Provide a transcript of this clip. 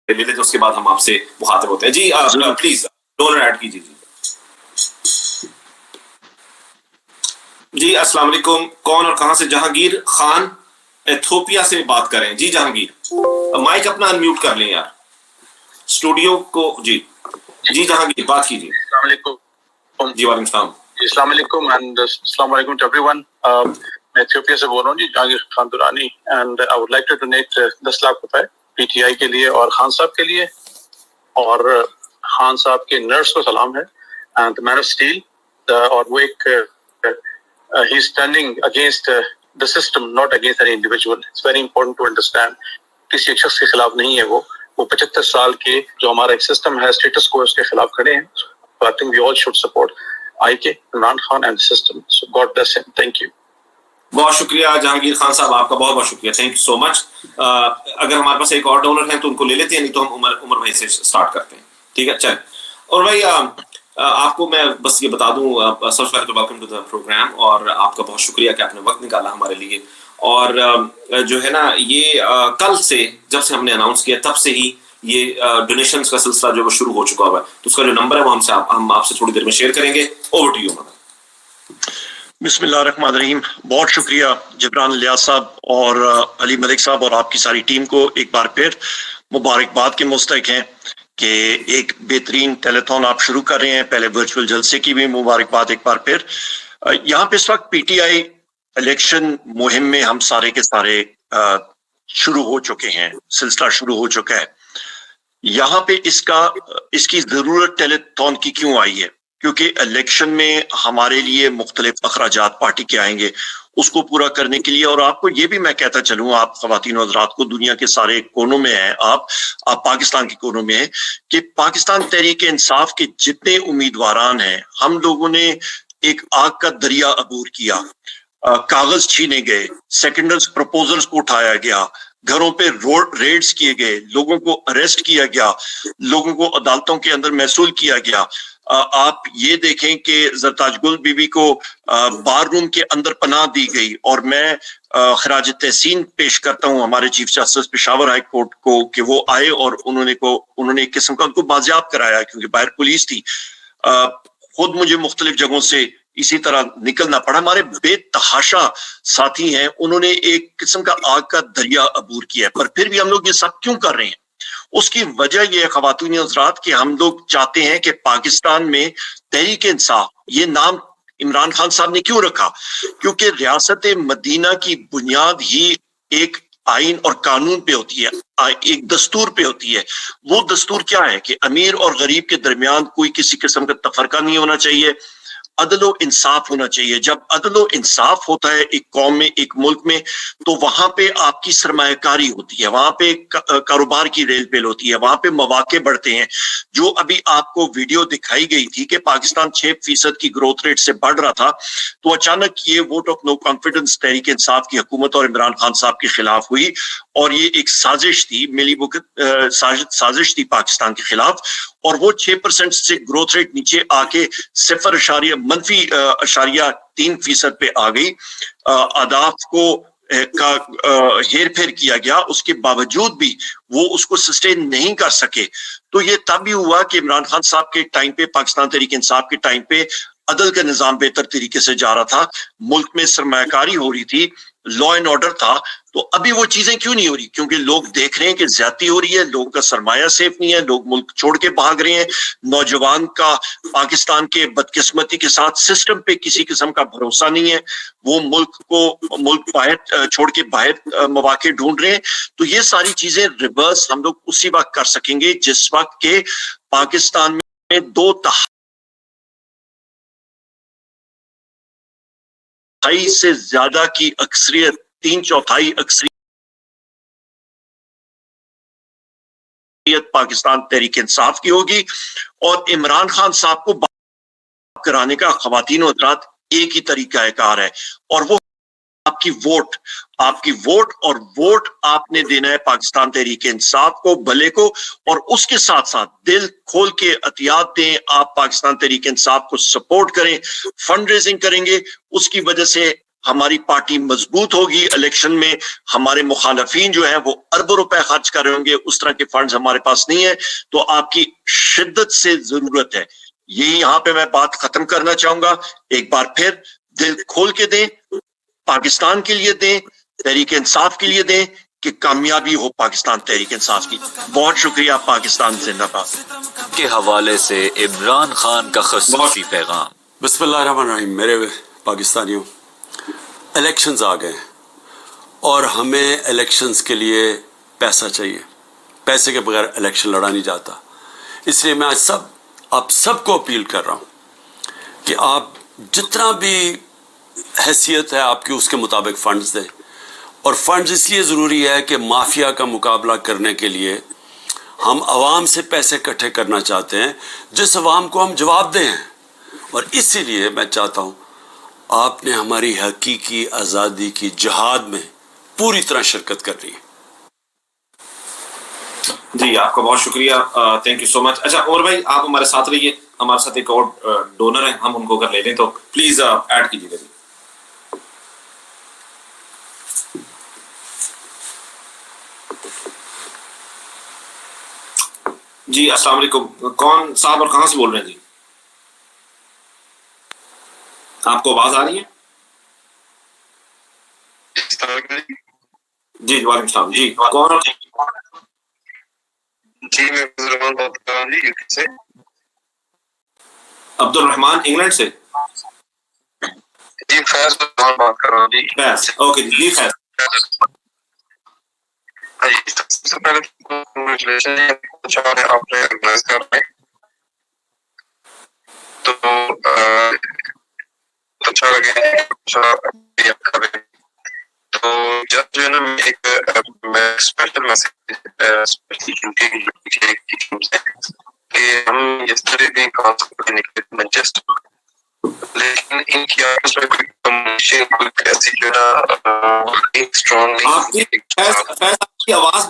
لے لیتے اس کے بعد ہم آپ سے مخاطب ہوتے ہیں. جی پلیز ڈونر ایڈ کیجیے. جی السلام علیکم. کون اور کہاں سے؟ جہانگیر خان ایتھوپیا سے بات کر رہے ہیں. جی جہانگیر مائک اپنا انمیوٹ کر لیں یار اسٹوڈیو کو. جی جی جہانگیر بات کیجیے. السلام علیکم. جی وعلیکم السلام. السلام علیکم اینڈ السلام علیکم ٹو ایوری ون. میں ایتھوپیا سے بول رہا ہوں جی، Jahangir Khan Durrani, and I would like to donate 10 lakh روپے پی ٹی آئی کے لیے اور خان صاحب کے لیے، اور خان صاحب کے نرس کو سلام ہے اینڈ مین آف اسٹیل، اور وہ ایک ہی is standing against the system, not against any individual. It's very important to understand. کسی ایک شخص کے خلاف نہیں ہے، وہ 75 سال کے جو ہمارا ایک سسٹم ہے اسٹیٹس کو، اس کے خلاف کھڑے ہیں. So I think we all should support IK, Imran Khan and the system. So God bless him. Thank you. بہت شکریہ جہانگیر خان صاحب، آپ کا بہت بہت شکریہ. تھینک یو سو مچ. اگر ہمارے پاس ایک اور ڈونر ہیں تو ان کو لے لیتے ہیں، نہیں تو ہم عمر بھائی سے اسٹارٹ کرتے ہیں. ٹھیک ہے چل. اور بھائی آپ کو میں بس یہ بتا دوں، سب سے پہلے تو ویلکم ٹو دا پروگرام، اور آپ کا بہت شکریہ کہ آپ نے وقت نکالا ہمارے لیے. اور جو ہے نا یہ کل سے جب سے ہم نے اناؤنس کیا تب سے ہی یہ ڈونیشنز کا سلسلہ جو وہ شروع ہو چکا ہوا ہے، تو اس کا جو نمبر ہے وہ ہم آپ سے تھوڑی دیر میں شیئر کریں گے. Over to you. بسم اللہ الرحمن الرحیم. بہت شکریہ جبران الیاس صاحب اور علی ملک صاحب اور آپ کی ساری ٹیم کو ایک بار پھر مبارکباد کے مستحق ہیں کہ ایک بہترین ٹیلیتھون آپ شروع کر رہے ہیں. پہلے ورچوئل جلسے کی بھی مبارکباد ایک بار پھر. یہاں پہ اس وقت پی ٹی آئی الیکشن مہم میں ہم سارے کے سارے شروع ہو چکے ہیں، سلسلہ شروع ہو چکا ہے. یہاں پہ اس کی ضرورت ٹیلیتھون کی کیوں آئی ہے؟ کیونکہ الیکشن میں ہمارے لیے مختلف اخراجات پارٹی کے آئیں گے، اس کو پورا کرنے کے لیے. اور آپ کو یہ بھی میں کہتا چلوں، آپ خواتین و حضرات کو، دنیا کے سارے کونوں میں ہیں، آپ پاکستان کے کونوں میں ہیں، کہ پاکستان تحریک انصاف کے جتنے امیدواران ہیں، ہم لوگوں نے ایک آگ کا دریا عبور کیا. کاغذ چھینے گئے، سیکنڈرز پروپوزلز کو اٹھایا گیا، گھروں پہ ریڈز کیے گئے، لوگوں کو اریسٹ کیا گیا، لوگوں کو عدالتوں کے اندر محصول کیا گیا. آپ یہ دیکھیں کہ زرتاج گل بی بی کو بار روم کے اندر پناہ دی گئی، اور میں خراج تحسین پیش کرتا ہوں ہمارے chief justice Peshawar high court کو کہ وہ آئے اور انہوں نے ایک قسم کا ان کو بازیاب کرایا، کیونکہ باہر پولیس تھی. خود مجھے مختلف جگہوں سے اسی طرح نکلنا پڑا. ہمارے بے تحاشا ساتھی ہیں، انہوں نے ایک قسم کا آگ کا دریا عبور کیا ہے. پر پھر بھی ہم لوگ یہ سب کیوں کر رہے ہیں؟ اس کی وجہ یہ ہے خواتین حضرات کہ ہم لوگ چاہتے ہیں کہ پاکستان میں تحریک انصاف، یہ نام عمران خان صاحب نے کیوں رکھا؟ کیونکہ ریاست مدینہ کی بنیاد ہی ایک آئین اور قانون پہ ہوتی ہے، ایک دستور پہ ہوتی ہے. وہ دستور کیا ہے کہ امیر اور غریب کے درمیان کوئی کسی قسم کا تفرقہ نہیں ہونا چاہیے، عدل و انصاف ہونا چاہیے. جب عدل و انصاف ہوتا ہے ایک قوم میں، ایک ملک میں، تو وہاں پہ آپ کی سرمایہ کاری ہوتی ہے، وہاں پہ کاروبار کی ریل پیل ہوتی ہے، وہاں پہ مواقع بڑھتے ہیں. جو ابھی آپ کو ویڈیو دکھائی گئی تھی کہ پاکستان 6% کی گروتھ ریٹ سے بڑھ رہا تھا، تو اچانک یہ vote of no confidence Tehreek Insaf کی حکومت اور عمران خان صاحب کے خلاف ہوئی، اور یہ ایک سازش تھی، ملی سازش تھی پاکستان کے خلاف. اور وہ 6% سے گروتھ ریٹ نیچے آ کے -0.3% پہ آ گئی. اہداف کو کا ہیر پھیر کیا گیا، اس کے باوجود بھی وہ اس کو سسٹین نہیں کر سکے. تو یہ تب بھی ہوا کہ عمران خان صاحب کے ٹائم پہ، پاکستان تحریک انصاف کے ٹائم پہ عدل کا نظام بہتر طریقے سے جا رہا تھا، ملک میں سرمایہ کاری ہو رہی تھی، لا اینڈ آرڈر تھا. تو ابھی وہ چیزیں کیوں نہیں ہو رہی؟ کیونکہ لوگ دیکھ رہے ہیں کہ زیادتی ہو رہی ہے، لوگوں کا سرمایہ سیف نہیں ہے، لوگ ملک چھوڑ کے بھاگ رہے ہیں. نوجوان کا پاکستان کے بدقسمتی کے ساتھ سسٹم پہ کسی قسم کا بھروسہ نہیں ہے، وہ ملک باہر چھوڑ کے باہر مواقع ڈھونڈ رہے ہیں. تو یہ ساری چیزیں ریورس ہم لوگ اسی وقت کر سکیں گے جس وقت کے پاکستان میں 2/3 سے زیادہ کی اکثریت، 3/4 اکثریت پاکستان تحریک انصاف کی ہوگی. اور عمران خان صاحب کو بات کرانے کا خواتین و حضرات ایک ہی طریقہ کار ہے، اور وہ آپ کی ووٹ اور ووٹ آپ نے دینا ہے پاکستان تحریک انصاف کو، بھلے کو. اور اس کے ساتھ ساتھ دل کھول کے عطیات دیں، آپ پاکستان تحریک انصاف کو سپورٹ کریں، فنڈ ریزنگ کریں گے. اس کی وجہ سے ہماری پارٹی مضبوط ہوگی، الیکشن میں ہمارے مخالفین جو ہیں وہ اربوں روپے خرچ کر رہے ہوں گے، اس طرح کے فنڈز ہمارے پاس نہیں ہے، تو آپ کی شدت سے ضرورت ہے. یہی یہاں پہ میں بات ختم کرنا چاہوں گا. ایک بار پھر دل کھول کے دیں، پاکستان کے لیے دیں، تحریک انصاف کے لیے دیں کہ کامیابی ہو پاکستان تحریک انصاف کی. بہت شکریہ. پاکستان زندہ باد کے حوالے سے عمران خان کا خصوصی پیغام. بسم اللہ الرحمن الرحیم. میرے پاکستانیوں، الیکشنز آ گئے اور ہمیں الیکشنز کے لیے پیسہ چاہیے. پیسے کے بغیر الیکشن لڑا نہیں جاتا. اس لیے میں آج آپ سب کو اپیل کر رہا ہوں کہ آپ جتنا بھی حیثیت ہے آپ کی اس کے مطابق فنڈز دیں. اور فنڈز اس لیے ضروری ہے کہ مافیا کا مقابلہ کرنے کے لیے ہم عوام سے پیسے اکٹھے کرنا چاہتے ہیں، جس عوام کو ہم جواب دیں ہیں. اور اسی لیے میں چاہتا ہوں آپ نے ہماری حقیقی آزادی کی جہاد میں پوری طرح شرکت کرنی ہے. جی آپ کا بہت شکریہ. تھینک یو سو مچ. اچھا عمر بھائی آپ ہمارے ساتھ رہیے. ہمارے ساتھ ایک اور ڈونر ہیں، ہم ان کو اگر لے لیں تو پلیز ایڈ کیجیے گا. جی السلام علیکم. کون صاحب اور کہاں سے بول رہے ہیں؟ جی آپ کو آواز آ رہی ہے؟ جی وعلیکم السلام. جی کون؟ جی میں عبد الرحمان بات کر رہا ہوں جی، یو کے سے. عبد الرحمان انگلینڈ سے؟ جی فیض الرحمان بات کر رہا ہوں جی. فیض. اوکے جی فیض. جی سب سے پہلے کنگریچولیشن آپ نے آرگنائز کر رہے ہیں تو اچھا لگے کریں. تو جب جو ہے نا میں اسپیشل میسج کہ ہم یسٹرڈے بھی کانسپٹ نکلے مانچسٹر، لیکن ان کی آپس میں کوئی کمیونیکیشن ایسی جو ہے نا اسٹرانگ آپ کی نہیں. فیض آپ کی آواز